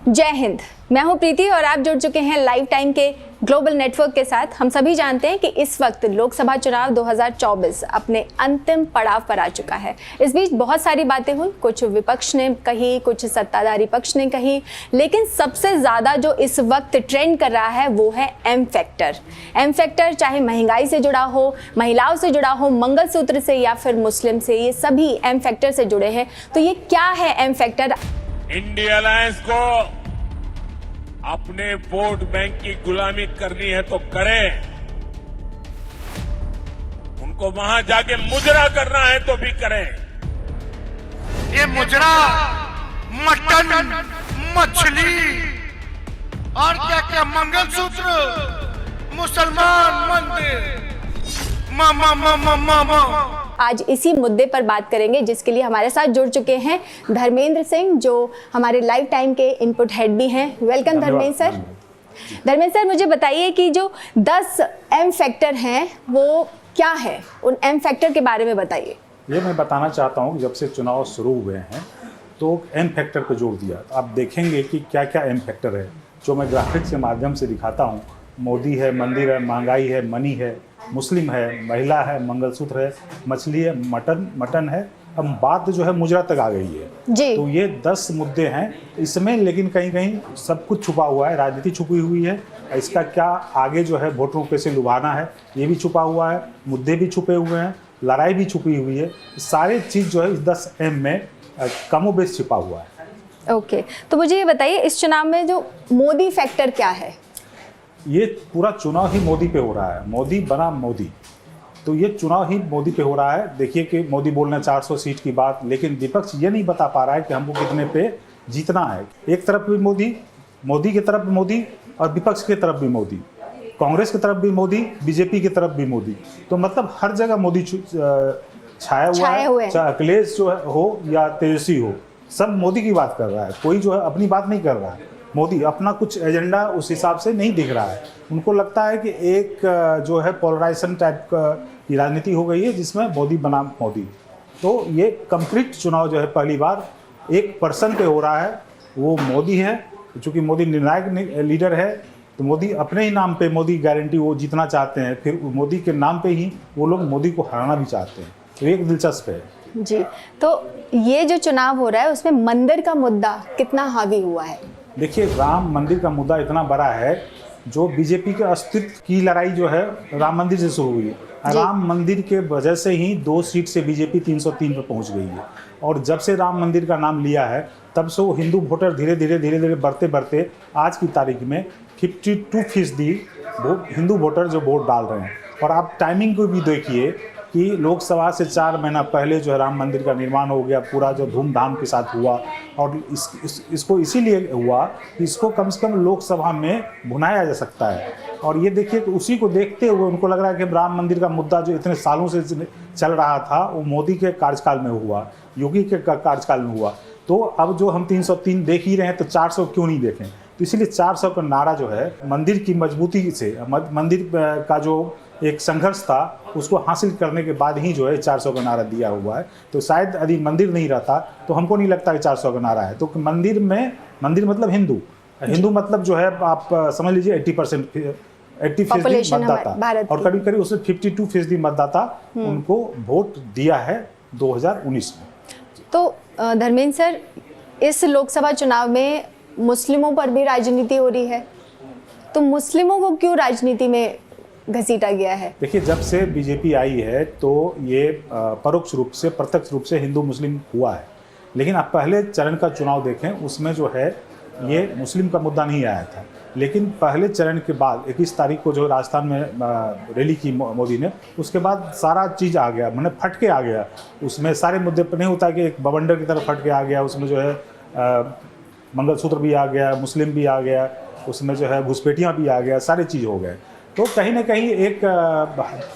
जय हिंद। मैं हूं प्रीति और आप जुड़ चुके हैं लाइव टाइम के ग्लोबल नेटवर्क के साथ। हम सभी जानते हैं कि इस वक्त लोकसभा चुनाव 2024 अपने अंतिम पड़ाव पर आ चुका है। इस बीच बहुत सारी बातें हुई, कुछ विपक्ष ने कही, कुछ सत्ताधारी पक्ष ने कही, लेकिन सबसे ज़्यादा जो इस वक्त ट्रेंड कर रहा है वो है एम फैक्टर। एम फैक्टर चाहे महंगाई से जुड़ा हो, महिलाओं से जुड़ा हो, मंगलसूत्र से या फिर मुस्लिम से, ये सभी एम फैक्टर से जुड़े हैं। तो ये क्या है एम फैक्टर? इंडिया अलायंस को अपने वोट बैंक की गुलामी करनी है तो करें, उनको वहां जाके मुजरा करना है तो भी करें। ये मुजरा, मटन, मछली और क्या क्या, मंगलसूत्र, मुसलमान मंदिर, मामा मामा मामा। आज इसी मुद्दे पर बात करेंगे, जिसके लिए हमारे साथ जुड़ चुके हैं धर्मेंद्र सिंह, जो हमारे लाइव टाइम के इनपुट हेड भी हैं। Welcome Dharmendra sir. Dharmendra sir, मुझे बताइए कि जो 10 एम फैक्टर हैं वो क्या है, उन एम फैक्टर के बारे में बताइए। ये मैं बताना चाहता हूँ कि जब से चुनाव शुरू हुए हैं तो एम फैक्टर को जोड़ दिया। तो आप देखेंगे कि क्या क्या एम फैक्टर है, जो मैं ग्राफिक्स के माध्यम से दिखाता हूँ। मोदी है, मंदिर है, महंगाई है, मनी है, मुस्लिम है, महिला है, मंगलसूत्र है, मछली है, मटन है। अब बात जो है मुजरा तक आ गई है जी। तो ये 10 मुद्दे हैं इसमें, लेकिन कहीं कहीं सब कुछ छुपा हुआ है, राजनीति छुपी हुई है। इसका क्या आगे जो है वोटरों को कैसे लुभाना है ये भी छुपा हुआ है, मुद्दे भी छुपे हुए हैं, लड़ाई भी छुपी हुई है। सारे चीज़ जो है इस 10 एम में कमोबेश छिपा हुआ है। ओके, तो मुझे ये बताइए, इस चुनाव में जो मोदी फैक्टर क्या है? ये पूरा चुनाव ही मोदी पे हो रहा है, मोदी बना मोदी। तो ये चुनाव ही मोदी पे हो रहा है। देखिए कि मोदी बोल रहे हैं 400 सीट की बात, लेकिन विपक्ष ये नहीं बता पा रहा है कि हमको कितने पे जीतना है। एक तरफ भी मोदी, मोदी की तरफ भी मोदी, और विपक्ष की तरफ भी मोदी, कांग्रेस की तरफ भी मोदी, बीजेपी की तरफ भी मोदी। तो मतलब हर जगह मोदी छाया हुआ है। चाहे अखिलेश जो हो या तेजस्वी हो, सब मोदी की बात कर रहा है। कोई जो है अपनी बात नहीं कर रहा है। मोदी अपना कुछ एजेंडा उस हिसाब से नहीं दिख रहा है। उनको लगता है कि एक जो है पोलराइजेशन टाइप की राजनीति हो गई है, जिसमें मोदी बना मोदी। तो ये कंप्लीट चुनाव जो है पहली बार एक पर्सन पे हो रहा है, वो मोदी है। चूँकि मोदी निर्णायक लीडर है, तो मोदी अपने ही नाम पे मोदी गारंटी वो जीतना चाहते हैं, फिर मोदी के नाम पे ही वो लोग मोदी को हराना भी चाहते हैं। तो एक दिलचस्प है जी। तो ये जो चुनाव हो रहा है उसमें मंदिर का मुद्दा कितना हावी हुआ है? देखिए, राम मंदिर का मुद्दा इतना बड़ा है, जो बीजेपी के अस्तित्व की लड़ाई जो है राम मंदिर से शुरू हुई है। राम मंदिर के वजह से ही 2 सीट से बीजेपी 303 पर पहुंच गई है। और जब से राम मंदिर का नाम लिया है तब से वो हिंदू वोटर धीरे धीरे बढ़ते बढ़ते आज की तारीख में 52% हिंदू वोटर जो वोट डाल रहे हैं। और आप टाइमिंग को भी देखिए कि लोकसभा से 4 महीना पहले जो है राम मंदिर का निर्माण हो गया, पूरा जो धूमधाम के साथ हुआ। और इसको इसीलिए हुआ कि इसको कम से कम लोकसभा में भुनाया जा सकता है। और ये देखिए कि उसी को देखते हुए उनको लग रहा है कि राम मंदिर का मुद्दा जो इतने सालों से चल रहा था वो मोदी के कार्यकाल में हुआ, योगी के कार्यकाल में हुआ। तो अब जो हम 303 देख ही रहे हैं, तो 400 क्यों नहीं देखें। तो इसीलिए 400 का नारा जो है मंदिर की मजबूती से, मंदिर का जो एक संघर्ष था उसको हासिल करने के बाद ही जो है 400 का नारा दिया हुआ है। तो शायद यदि मंदिर नहीं रहता तो हमको नहीं लगता कि 400 का नारा है। तो मंदिर मतलब हिंदू मतलब जो है आप समझ लीजिए 80% मतदाता, और करीब करीब उसमें 52% मतदाता उनको वोट दिया है 2019 में। तो धर्मेंद्र सर, इस लोकसभा चुनाव में मुस्लिमों पर भी राजनीति हो रही है, तो मुस्लिमों को क्यों राजनीति में घसीटा गया है? देखिए, जब से बीजेपी आई है तो ये परोक्ष रूप से, प्रत्यक्ष रूप से हिंदू मुस्लिम हुआ है। लेकिन आप पहले चरण का चुनाव देखें, उसमें जो है ये मुस्लिम का मुद्दा नहीं आया था। लेकिन पहले चरण के बाद 21 तारीख को जो राजस्थान में रैली की मोदी ने, उसके बाद सारा चीज़ आ गया, मैंने फट के आ गया। उसमें सारे मुद्दे पर नहीं होता कि एक बवंडर की तरफ फट के आ गया। उसमें जो है मंगलसूत्र भी आ गया, मुस्लिम भी आ गया, उसमें जो है घुसपैठियाँ भी आ गया, सारी चीज़ हो गए। तो कहीं ना कहीं एक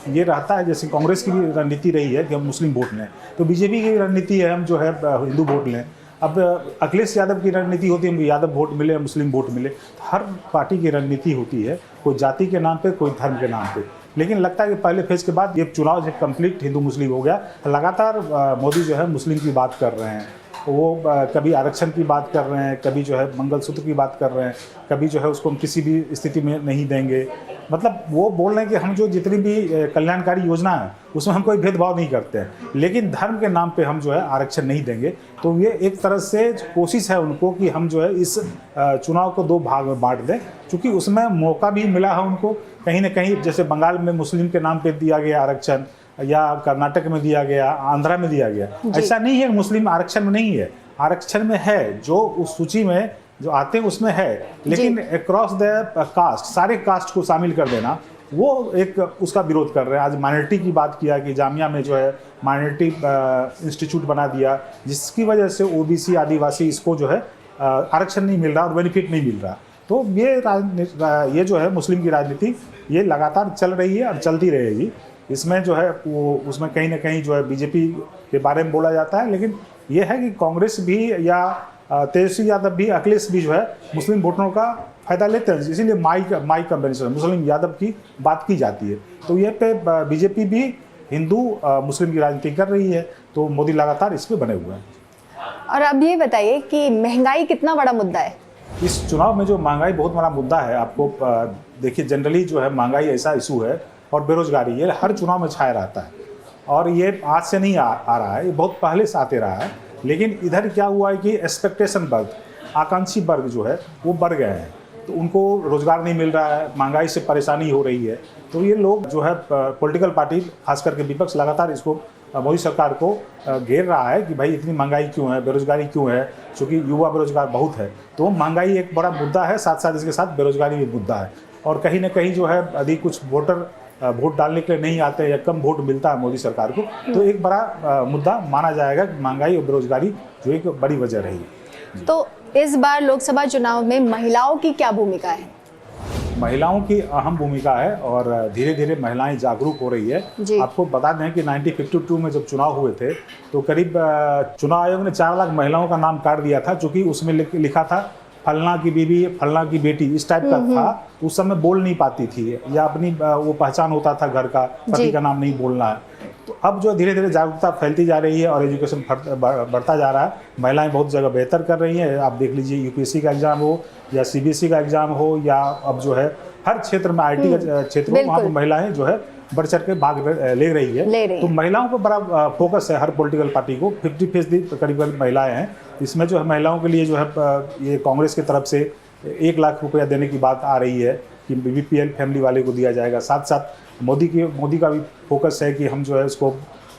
ये रहता है, जैसे कांग्रेस की भी रणनीति रही है कि हम मुस्लिम वोट लें, तो बीजेपी की रणनीति है हम जो है हिंदू वोट लें। अब अखिलेश यादव की रणनीति होती है यादव वोट मिले, मुस्लिम वोट मिले। हर पार्टी की रणनीति होती है, कोई जाति के नाम पे, कोई धर्म के नाम पे। लेकिन लगता है कि पहले फेज के बाद ये चुनाव जो कंप्लीट हिंदू मुस्लिम हो गया। लगातार मोदी जो है मुस्लिम की बात कर रहे हैं, वो कभी आरक्षण की बात कर रहे हैं, कभी जो है मंगलसूत्र की बात कर रहे हैं, कभी जो है उसको हम किसी भी स्थिति में नहीं देंगे। मतलब वो बोल रहे हैं कि हम जो जितनी भी कल्याणकारी योजना है उसमें हम कोई भेदभाव नहीं करते हैं, लेकिन धर्म के नाम पे हम जो है आरक्षण नहीं देंगे। तो ये एक तरह से कोशिश है उनको कि हम जो है इस चुनाव को दो भाग में बांट दें, क्योंकि उसमें मौका भी मिला है उनको कहीं ना कहीं। जैसे बंगाल में मुस्लिम के नाम पे दिया गया आरक्षण, या कर्नाटक में दिया गया, आंध्रा में दिया गया। ऐसा नहीं है मुस्लिम आरक्षण में नहीं है, आरक्षण में है, जो उस सूची में जो आते हैं उसमें है, लेकिन अक्रॉस द कास्ट सारे कास्ट को शामिल कर देना वो एक उसका विरोध कर रहे हैं। आज माइनॉरिटी की बात किया कि जामिया में जो है माइनॉरिटी इंस्टीट्यूट बना दिया, जिसकी वजह से ओबीसी आदिवासी इसको जो है आरक्षण नहीं मिल रहा और बेनिफिट नहीं मिल रहा। तो ये जो है मुस्लिम की राजनीति ये लगातार चल रही है और चलती रहेगी। इसमें जो है वो उसमें कहीं ना कहीं जो है बीजेपी के बारे में बोला जाता है, लेकिन ये है कि कांग्रेस भी या तेजस्वी यादव भी, अखिलेश भी जो है मुस्लिम वोटरों का फायदा लेते हैं, इसीलिए माई कॉम्बिनेशन मुस्लिम यादव की बात की जाती है। तो ये पे बीजेपी भी हिंदू मुस्लिम की राजनीति कर रही है, तो मोदी लगातार इस पे बने हुए हैं। और अब ये बताइए कि महंगाई कितना बड़ा मुद्दा है इस चुनाव में? जो महंगाई बहुत बड़ा मुद्दा है। आपको देखिए जनरली जो है महंगाई ऐसा इशू है, और बेरोजगारी ये हर चुनाव में छाया रहता है, और ये आज से नहीं आ रहा है, ये बहुत पहले से आते रहा है। लेकिन इधर क्या हुआ है कि एक्सपेक्टेशन वर्ग, आकांक्षी वर्ग जो है वो बढ़ गए हैं, तो उनको रोजगार नहीं मिल रहा है, महंगाई से परेशानी हो रही है। तो ये लोग जो है पॉलिटिकल पार्टी खास करके विपक्ष लगातार इसको मोदी सरकार को घेर रहा है कि भाई इतनी महंगाई क्यों है, बेरोजगारी क्यों है, क्योंकि युवा बेरोजगार बहुत है। तो महंगाई एक बड़ा मुद्दा है, साथ साथ इसके साथ बेरोजगारी भी मुद्दा है। और कहीं ना कहीं जो है यदि कुछ वोटर वोट डालने के लिए नहीं आते या कम वोट मिलता है मोदी सरकार को, तो एक बड़ा मुद्दा माना जाएगा कि महंगाई और बेरोजगारी जो एक बड़ी वजह रही। तो इस बार लोकसभा चुनाव में महिलाओं की क्या भूमिका है? महिलाओं की अहम भूमिका है, और धीरे धीरे महिलाएं जागरूक हो रही है। आपको बता दें कि 1952 में जब चुनाव हुए थे तो करीब चुनाव आयोग ने 4 लाख महिलाओं का नाम काट दिया था, चूँकि उसमें लिखा था फलना की बीवी, फलना की बेटी, इस टाइप का था। उस समय बोल नहीं पाती थी, या अपनी वो पहचान होता था घर का, पति का नाम नहीं बोलना है। तो अब जो धीरे धीरे जागरूकता फैलती जा रही है और एजुकेशन बढ़ता जा रहा है, महिलाएं बहुत जगह बेहतर कर रही हैं। आप देख लीजिए यूपीएससी का एग्जाम हो या सीबीएसई का एग्जाम हो, या अब जो है हर क्षेत्र में आईटी का क्षेत्र हो, वहाँ पर महिलाएं जो है बढ़ चढ़ के भाग ले रही है। तो महिलाओं पर बड़ा फोकस है हर पॉलिटिकल पार्टी को। 50% करीब महिलाएं हैं इसमें। जो है महिलाओं के लिए जो है ये कांग्रेस की तरफ से 1 लाख रुपया देने की बात आ रही है कि बीपीएल फैमिली वाले को दिया जाएगा। साथ साथ मोदी का भी फोकस है कि हम जो है उसको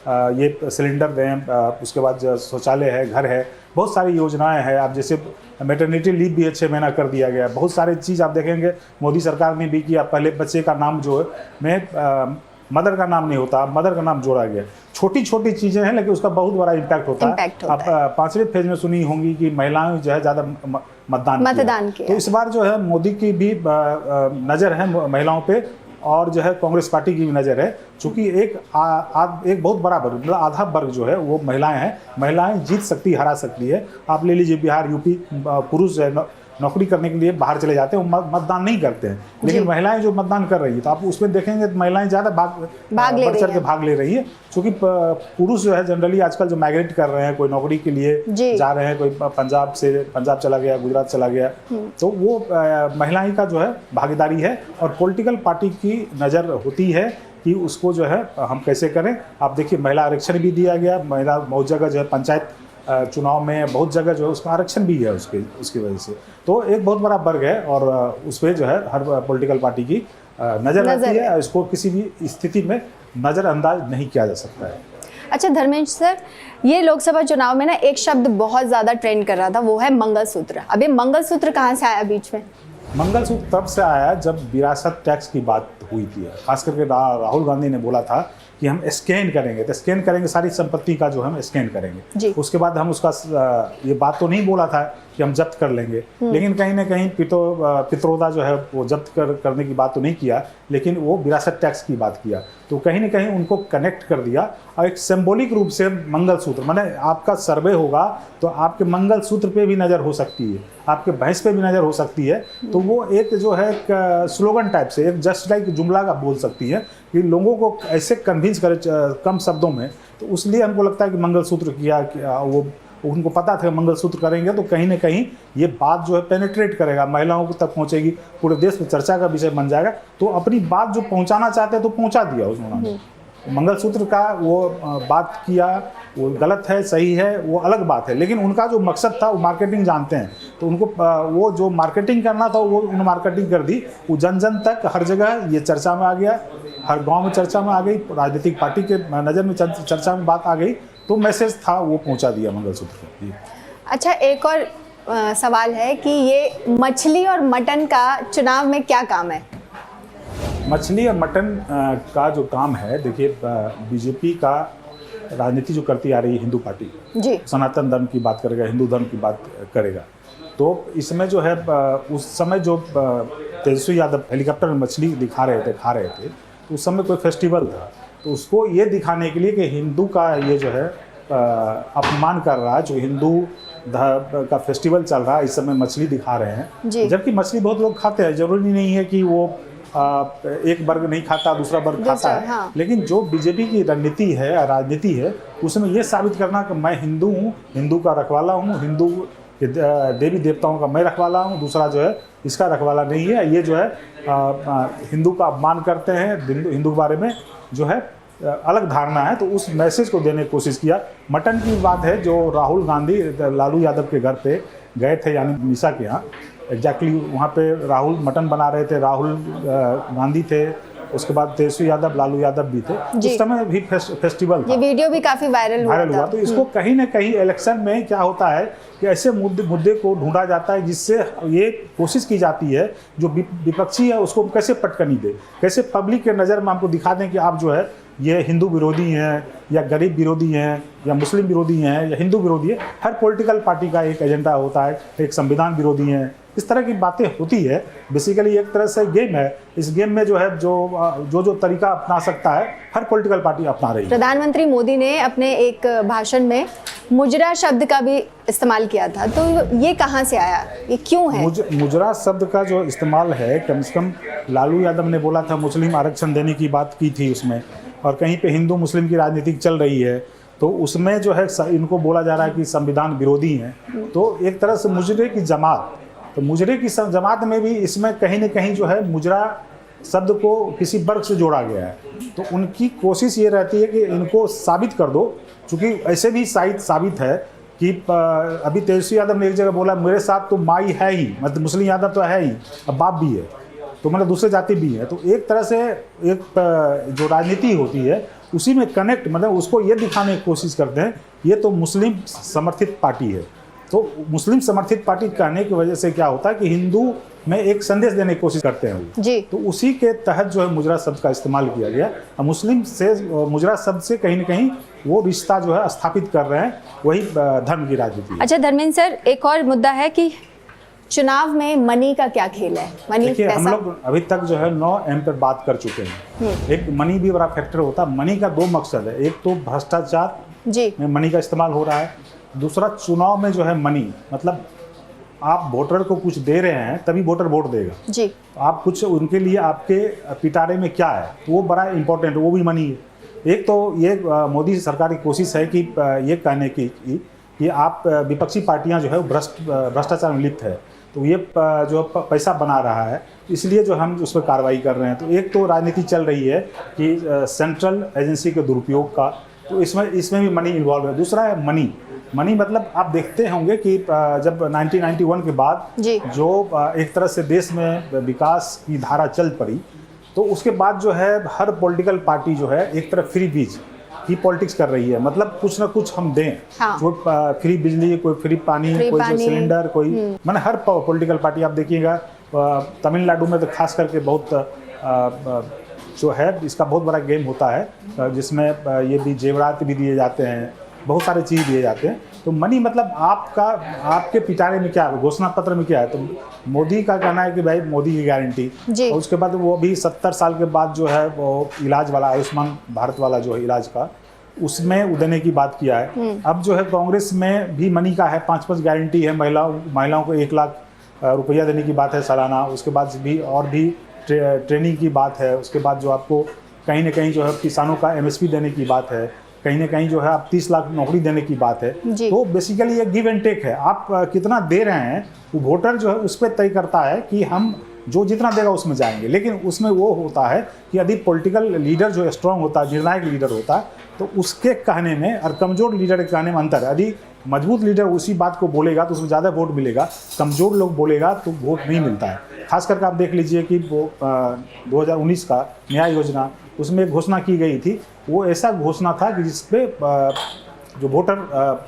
ये सिलेंडर दें, उसके बाद जो शौचालय है, घर है, बहुत सारी योजनाएं हैं। आप जैसे मैटरनिटी लीव भी 6 महीना कर दिया गया। बहुत सारे चीज़ आप देखेंगे मोदी सरकार ने भी किया। पहले बच्चे का नाम जो है मदर का नाम नहीं होता, मदर का नाम जोड़ा गया। छोटी छोटी चीज़ें हैं, लेकिन उसका बहुत बड़ा इम्पैक्ट होता है। आप 5वें फेज में सुनी होंगी कि महिलाएं जो है ज़्यादा मतदान किया। तो इस बार जो है मोदी की भी नज़र है महिलाओं पे, और जो है कांग्रेस पार्टी की भी नज़र है, चूँकि एक बहुत बड़ा वर्ग, मतलब आधा वर्ग जो है वो महिलाएं हैं। महिलाएं जीत सकती, हरा सकती है। आप ले लीजिए बिहार, यूपी, पुरुष है नौकरी करने के लिए बाहर चले जाते हैं, वो मतदान नहीं करते हैं, लेकिन महिलाएं जो मतदान कर रही है, तो आप उसमें देखेंगे तो महिलाएं ज़्यादा बढ़ चढ़ के भाग ले रही है। क्योंकि पुरुष जो है जनरली आजकल जो माइग्रेट कर रहे हैं, कोई नौकरी के लिए जा रहे हैं, कोई पंजाब चला गया, गुजरात चला गया, तो वो महिलाएं का जो है भागीदारी है। और पॉलिटिकल पार्टी की नज़र होती है कि उसको जो है हम कैसे करें। आप देखिए महिला आरक्षण भी दिया गया, महिला बहुत जगह जो है पंचायत चुनाव में बहुत जगह जो है उसका आरक्षण भी है उसकी वजह से। तो एक बहुत बड़ा वर्ग है, और उस पर जो है हर पॉलिटिकल पार्टी की नज़र रहती है। इसको किसी भी स्थिति में नज़रअंदाज नहीं किया जा सकता है। अच्छा धर्मेंद्र सर, ये लोकसभा चुनाव में ना एक शब्द बहुत ज़्यादा ट्रेंड कर रहा था, वो है मंगलसूत्र। अब ये मंगलसूत्र कहाँ से आया बीच में? मंगलसूत्र तब से आया जब विरासत टैक्स की बात हुई थी। खास करके राहुल गांधी ने बोला था कि हम स्कैन करेंगे, तो स्कैन करेंगे सारी संपत्ति का जो हम स्कैन करेंगे। उसके बाद हम उसका ये बात तो नहीं बोला था कि हम जब्त कर लेंगे, लेकिन कहीं ना कहीं पित्रोदा जो है वो जब्त करने की बात तो नहीं किया, लेकिन वो विरासत टैक्स की बात किया। तो कहीं ना कहीं उनको कनेक्ट कर दिया, और एक सिंबॉलिक रूप से मंगलसूत्र, माने आपका सर्वे होगा तो आपके मंगलसूत्र पे भी नज़र हो सकती है, आपके भैंस पे भी नज़र हो सकती है। तो वो एक जो है एक स्लोगन टाइप से, एक जस्ट लाइक जुमला का बोल सकती है कि लोगों को ऐसे कन्विंस करे कम शब्दों में। तो इसलिए हमको लगता है कि मंगलसूत्र किया वो उनको पता था मंगलसूत्र करेंगे तो कहीं ना कहीं ये बात जो है पेनिट्रेट करेगा, महिलाओं तक पहुंचेगी, पूरे देश में चर्चा का विषय बन जाएगा। तो अपनी बात जो पहुंचाना चाहते हैं तो पहुंचा दिया उन्होंने। मंगलसूत्र का वो बात किया, वो गलत है सही है वो अलग बात है, लेकिन उनका जो मकसद था वो मार्केटिंग जानते हैं, तो उनको वो जो मार्केटिंग करना था वो उन्होंने मार्केटिंग कर दी। वो जन जन तक हर जगह ये चर्चा में आ गया, हर गांव में चर्चा में आ गई, राजनीतिक पार्टी के नज़र में चर्चा में बात आ गई, तो मैसेज था वो पहुंचा दिया मंगलसूत्र को। अच्छा, एक और सवाल है कि ये मछली और मटन का चुनाव में क्या काम है? मछली और मटन का जो काम है, देखिए बीजेपी का राजनीति जो करती आ रही है हिंदू पार्टी जी, सनातन धर्म की बात करेगा, हिंदू धर्म की बात करेगा, तो इसमें जो है उस समय जो तेजस्वी यादव हेलीकॉप्टर में मछली दिखा रहे थे, खा रहे थे, तो उस समय कोई फेस्टिवल था, तो उसको ये दिखाने के लिए कि हिंदू का ये जो है अपमान कर रहा है, जो हिंदू का फेस्टिवल चल रहा है, इस समय मछली दिखा रहे हैं, जबकि मछली बहुत लोग खाते हैं, जरूरी नहीं है कि वो एक वर्ग नहीं खाता दूसरा वर्ग खाता है। हाँ। लेकिन जो बीजेपी की रणनीति है, राजनीति है, उसमें ये साबित करना कि मैं हिंदू हूँ, हिंदू का रखवाला हूँ, हिंदू देवी देवताओं का मैं रखवाला हूँ, दूसरा जो है इसका रखवाला नहीं है, ये जो है हिंदू का अपमान करते हैं, हिंदू के बारे में जो है अलग धारणा है, तो उस मैसेज को देने की कोशिश किया। मटन की बात है, जो राहुल गांधी लालू यादव के घर पे गए थे, यानी निशा के यहाँ, एग्जैक्टली वहाँ पे राहुल मटन बना रहे थे, राहुल गांधी थे, उसके बाद तेजस्वी यादव, लालू यादव भी थे, उस समय भी फेस्टिवल था। ये वीडियो भी काफी वायरल हुआ। तो इसको कहीं ना कहीं इलेक्शन में क्या होता है कि ऐसे मुद्दे को ढूंढा जाता है जिससे ये कोशिश की जाती है जो विपक्षी है उसको कैसे पटकनी दे, कैसे पब्लिक के नज़र में हमको दिखा दें कि आप जो है ये हिंदू विरोधी हैं या गरीब विरोधी हैं या मुस्लिम विरोधी हैं या हिंदू विरोधी है। हर पॉलिटिकल पार्टी का एक एजेंडा होता है, एक संविधान विरोधी हैं, इस तरह की बातें होती है। बेसिकली एक तरह से गेम है, इस गेम में जो है जो तरीका अपना सकता है हर पॉलिटिकल पार्टी अपना रही है। प्रधानमंत्री मोदी ने अपने एक भाषण में मुजरा शब्द का भी इस्तेमाल किया था, तो ये कहाँ से आया, ये क्यों है? मुजरा शब्द का जो इस्तेमाल है, कम से कम लालू यादव ने बोला था मुस्लिम आरक्षण देने की बात की थी उसमें, और कहीं पे हिंदू मुस्लिम की राजनीति चल रही है, तो उसमें जो है इनको बोला जा रहा है कि संविधान विरोधी हैं, तो एक तरह से मुजरे की जमात, तो मुजरे की जमात में भी इसमें कहीं ना कहीं जो है मुजरा शब्द को किसी वर्ग से जोड़ा गया है, तो उनकी कोशिश ये रहती है कि इनको साबित कर दो, क्योंकि ऐसे भी साबित है कि अभी तेजस्वी यादव ने एक जगह बोला मेरे साथ तो माई है ही, मतलब मुस्लिम यादव तो है ही, अब बाप भी है, तो मतलब दूसरे जाति भी है, तो एक तरह से एक जो राजनीति होती है उसी में कनेक्ट, मतलब उसको ये दिखाने की कोशिश करते हैं ये तो मुस्लिम समर्थित पार्टी है, तो मुस्लिम समर्थित पार्टी कहने की वजह से क्या होता है कि हिंदू में एक संदेश देने की कोशिश करते हैं जी, तो उसी के तहत जो है मुजरा शब्द का इस्तेमाल किया गया। मुस्लिम से मुजरा शब्द से कहीं ना कहीं वो रिश्ता जो है स्थापित कर रहे हैं, वही धर्म की राजनीति। अच्छा धर्मेंद्र सर, एक और मुद्दा है कि चुनाव में मनी का क्या खेल है? मनी, देखिए पैसा? हम लोग अभी तक जो है 9 एम पर बात कर चुके हैं। एक मनी भी बड़ा फैक्टर होता है। मनी का 2 मकसद है, एक तो भ्रष्टाचार जी में मनी का इस्तेमाल हो रहा है, दूसरा चुनाव में जो है मनी, मतलब आप वोटर को कुछ दे रहे हैं तभी वोटर वोट देगा जी, आप कुछ उनके लिए आपके पिटारे में क्या है वो बड़ा इंपॉर्टेंट है, वो भी मनी है। एक तो ये मोदी सरकार की कोशिश है कि ये कहने की कि आप विपक्षी पार्टियां जो है भ्रष्टाचार में लिप्त है, तो ये जो पैसा बना रहा है, इसलिए जो हम उस पर कार्रवाई कर रहे हैं। तो एक तो राजनीति चल रही है कि सेंट्रल एजेंसी के दुरुपयोग का, तो इसमें भी मनी इन्वॉल्व है। दूसरा है मनी मतलब आप देखते होंगे कि जब 1991 के बाद जो एक तरह से देश में विकास की धारा चल पड़ी, तो उसके बाद जो है हर पॉलिटिकल पार्टी जो है एक तरफ फ्री बीज की पॉलिटिक्स कर रही है, मतलब कुछ ना कुछ हम दें। हाँ। कोई फ्री बिजली, कोई फ्री पानी, कोई सिलेंडर, कोई मैंने हर पॉलिटिकल पार्टी आप देखिएगा, तमिलनाडु में तो खास करके बहुत जो है इसका बहुत बड़ा गेम होता है, जिसमें ये भी जेवरात भी दिए जाते हैं, बहुत सारे चीज़ दिए जाते हैं। तो मनी मतलब आपके पिटारे में क्या है, घोषणा पत्र में क्या है, तो मोदी का कहना है कि भाई मोदी की गारंटी, और उसके बाद वो भी 70 साल के बाद जो है वो इलाज वाला आयुष्मान भारत वाला जो है इलाज का, उसमें देने की बात किया है। अब जो है कांग्रेस में भी मनी का है, 5-5 गारंटी है, महिलाओं को 1 लाख रुपया देने की बात है सालाना। उसके बाद भी और भी ट्रेनिंग की बात है। उसके बाद जो आपको कहीं ना कहीं जो है किसानों का MSP देने की बात है, कहीं ना कहीं जो है आप 30 लाख नौकरी देने की बात है। जी। तो बेसिकली ये गिव एंड टेक है, आप कितना दे रहे हैं वो वोटर जो है उस पर तय करता है कि हम जो जितना देगा उसमें जाएंगे। लेकिन उसमें वो होता है कि यदि पॉलिटिकल लीडर जो स्ट्रांग होता है, निर्णायक लीडर होता है, तो उसके कहने में और कमज़ोर लीडर के कहने में अंतर है। यदि मजबूत लीडर उसी बात को बोलेगा तो उसमें ज़्यादा वोट मिलेगा, कमज़ोर लोग बोलेगा तो वोट नहीं मिलता है। खास करके आप देख लीजिए कि वो 2019 का न्याय योजना, उसमें एक घोषणा की गई थी, वो ऐसा घोषणा था कि जिसपे जो वोटर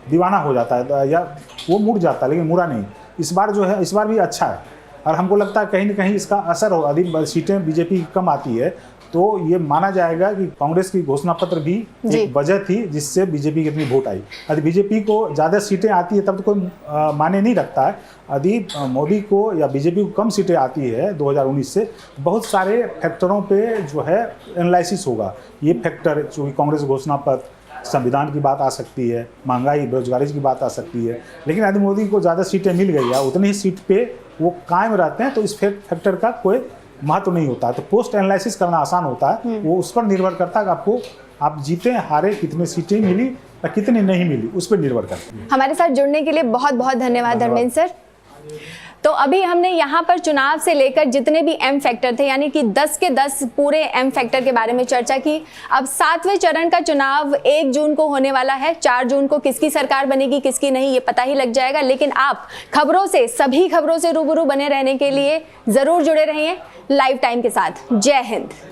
दीवाना हो जाता है या वो मुड़ जाता है, लेकिन मुड़ा नहीं। इस बार जो है, इस बार भी अच्छा है और हमको लगता है कहीं ना कहीं इसका असर होगा। यदि सीटें बीजेपी की कम आती है तो ये माना जाएगा कि कांग्रेस की घोषणा पत्र भी एक वजह थी जिससे बीजेपी की इतनी वोट आई। यदि बीजेपी को ज़्यादा सीटें आती है तब तो कोई माने नहीं रखता है। यदि मोदी को या बीजेपी को कम सीटें आती है 2019 से, बहुत सारे फैक्टरों पे जो है एनालिसिस होगा। ये फैक्टर चूँकि कांग्रेस घोषणा पत्र, संविधान की बात आ सकती है, महंगाई, बेरोजगारी की बात आ सकती है। लेकिन यदि मोदी को ज़्यादा सीटें मिल गई या उतनी ही सीट पे वो कायम रहते हैं तो इस फैक्टर का कोई महत्व नहीं होता है। तो पोस्ट एनालिसिस करना आसान होता है, वो उस पर निर्भर करता है आपको, आप जीते हारे, कितने सीटें मिली या कितनी नहीं मिली, उस पर निर्भर करता है। हमारे साथ जुड़ने के लिए बहुत बहुत धन्यवाद धर्मेंद्र सर। तो अभी हमने यहाँ पर चुनाव से लेकर जितने भी एम फैक्टर थे, यानी कि 10 के 10 पूरे एम फैक्टर के बारे में चर्चा की। अब 7वें चरण का चुनाव 1 जून को होने वाला है। 4 जून को किसकी सरकार बनेगी, किसकी नहीं, ये पता ही लग जाएगा। लेकिन आप खबरों से, सभी खबरों से रूबरू बने रहने के लिए जरूर जुड़े रहिए लाइव टाइम के साथ। जय हिंद।